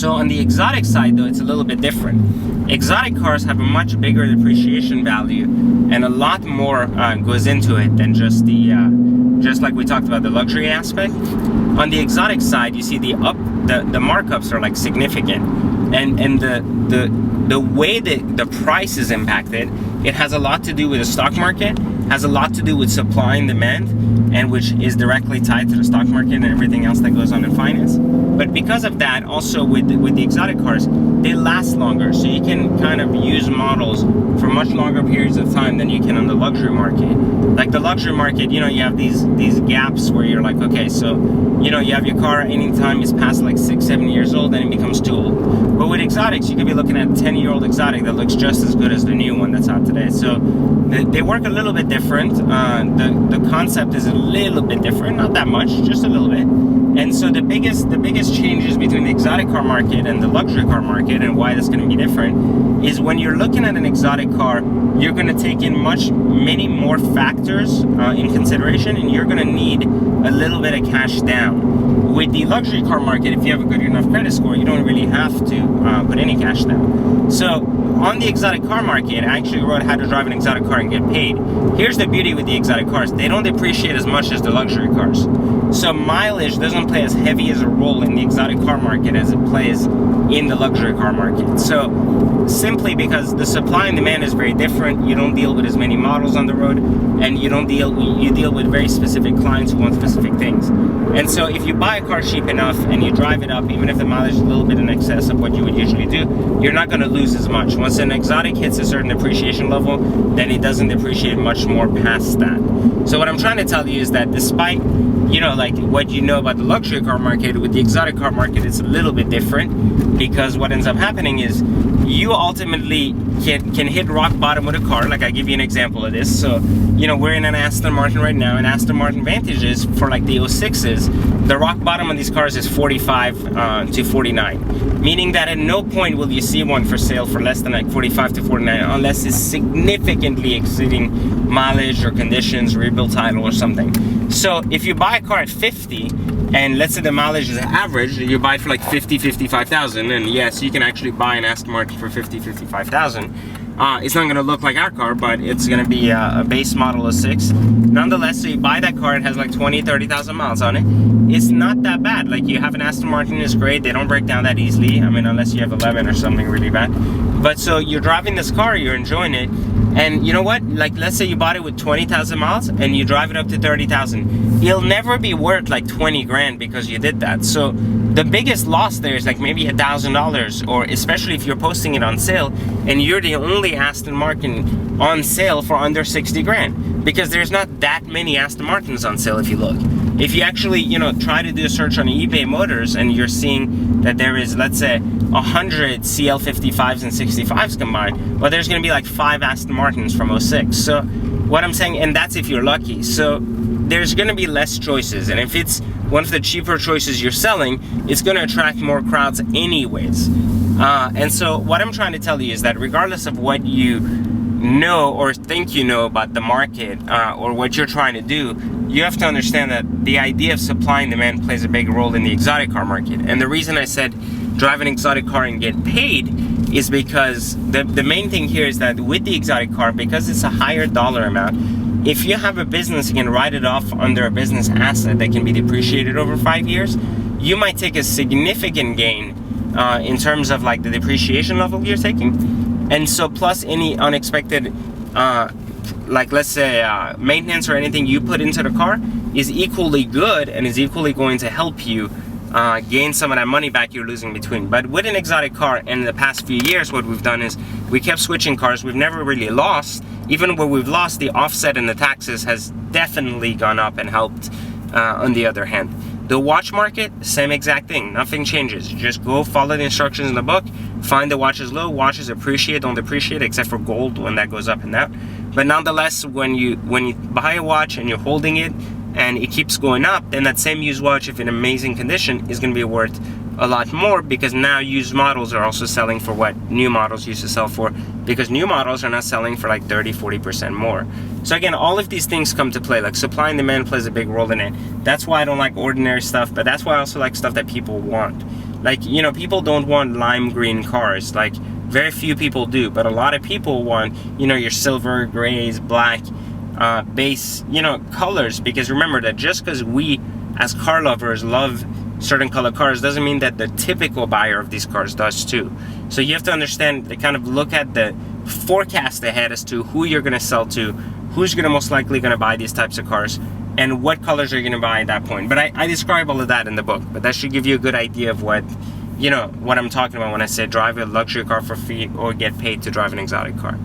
So on the exotic side though, it's a little bit different. Exotic cars have a much bigger depreciation value, and a lot more goes into it than just the just like we talked about the luxury aspect. On the exotic side, you see the markups are like significant, and the way that the price is impacted, it has a lot to do with the stock market, has a lot to do with supply and demand, and which is directly tied to the stock market and everything else that goes on in finance. But because of that, also with the exotic cars, they last longer, so you can kind of use models for much longer periods of time than you can on the luxury market. Like the luxury market, you know, you have these gaps where you're like, okay, so you know, you have your car anytime it's past like 6-7 years old, then it becomes too old. But with exotics, you could be looking at a 10-year-old exotic that looks just as good as the new one that's out today. So they work a little bit different. The concept is a little bit different, not that much, just a little bit. And so the biggest changes between the exotic car market and the luxury car market, and why that's going to be different, is when you're looking at an exotic car, you're going to take in many more factors in consideration, and you're going to need a little bit of cash down. With the luxury car market, if you have a good enough credit score, you don't really have to put any cash down. So on the exotic car market, I actually wrote how to drive an exotic car and get paid. Here's the beauty with the exotic cars: they don't depreciate as much as the luxury cars. So mileage doesn't play as heavy as a role in the exotic car market as it plays in the luxury car market. So simply because the supply and demand is very different, you don't deal with as many models on the road, and you deal with very specific clients who want specific things. And so if you buy a car cheap enough and you drive it up, even if the mileage is a little bit in excess of what you would usually do, you're not going to lose as much. Once an exotic hits a certain depreciation level, then it doesn't depreciate much more past that. So what I'm trying to tell you is that despite, you know, like what you know about the luxury car market, with the exotic car market, it's a little bit different, because what ends up happening is you ultimately can hit rock bottom with a car. Like I give you an example of this. So, you know, we're in an Aston Martin right now, and Aston Martin Vantages for like the 06s, the rock bottom on these cars is 45 to 49, meaning that at no point will you see one for sale for less than like 45 to 49 unless it's significantly exceeding mileage or conditions, rebuild title or something. So if you buy a car at 50, and let's say the mileage is average, you buy it for like 55,000, and yes, you can actually buy an Aston Martin for 55,000. It's not going to look like our car, but it's going to be a base model of 6. Nonetheless, so you buy that car, it has like 30,000 miles on it. It's not that bad. Like, you have an Aston Martin, it's great. They don't break down that easily. I mean, unless you have 11 or something really bad. But so you're driving this car, you're enjoying it. And you know what? Like, let's say you bought it with 20,000 miles and you drive it up to 30,000. It'll never be worth like 20 grand because you did that. So the biggest loss there is like maybe $1,000, or especially if you're posting it on sale and you're the only Aston Martin on sale for under 60 grand, because there's not that many Aston Martins on sale if you look. If you actually, you know, try to do a search on eBay Motors and you're seeing that there is, let's say, 100 CL55s and 65s combined, well, there's going to be like 5 Aston Martins from 06. So what I'm saying, and that's if you're lucky. So there's going to be less choices, and if it's one of the cheaper choices you're selling, it's going to attract more crowds anyways. And so what I'm trying to tell you is that regardless of what you know or think you know about the market, or what you're trying to do, you have to understand that the idea of supply and demand plays a big role in the exotic car market. And the reason I said drive an exotic car and get paid is because the main thing here is that with the exotic car, because it's a higher dollar amount, if you have a business, you can write it off under a business asset that can be depreciated over 5 years. You might take a significant gain in terms of like the depreciation level you're taking. And so plus any unexpected like let's say maintenance or anything you put into the car is equally good and is equally going to help you gain some of that money back you're losing between. But with an exotic car, in the past few years, what we've done is we kept switching cars. We've never really lost. Even where we've lost, the offset in the taxes has definitely gone up and helped on the other hand. The watch market, same exact thing. Nothing changes. You just go follow the instructions in the book, find the watches low. Watches appreciate, don't depreciate, except for gold when that goes up and down. But nonetheless, when you buy a watch and you're holding it and it keeps going up, then that same used watch, if in amazing condition, is going to be worth a lot more, because now used models are also selling for what new models used to sell for, because new models are now selling for like 30-40% more. So again, all of these things come to play. Like supply and demand plays a big role in it. That's why I don't like ordinary stuff, but that's why I also like stuff that people want. Like, you know, people don't want lime green cars. Like, very few people do, but a lot of people want, you know, your silver, grays, black, base, you know, colors. Because remember that just because we as car lovers love certain color cars doesn't mean that the typical buyer of these cars does too. So you have to understand, to kind of look at the forecast ahead as to who you're going to sell to, who's going to most likely going to buy these types of cars, and what colors are you going to buy at that point. But I describe all of that in the book, but that should give you a good idea of what, you know, what I'm talking about when I say drive a luxury car for free or get paid to drive an exotic car.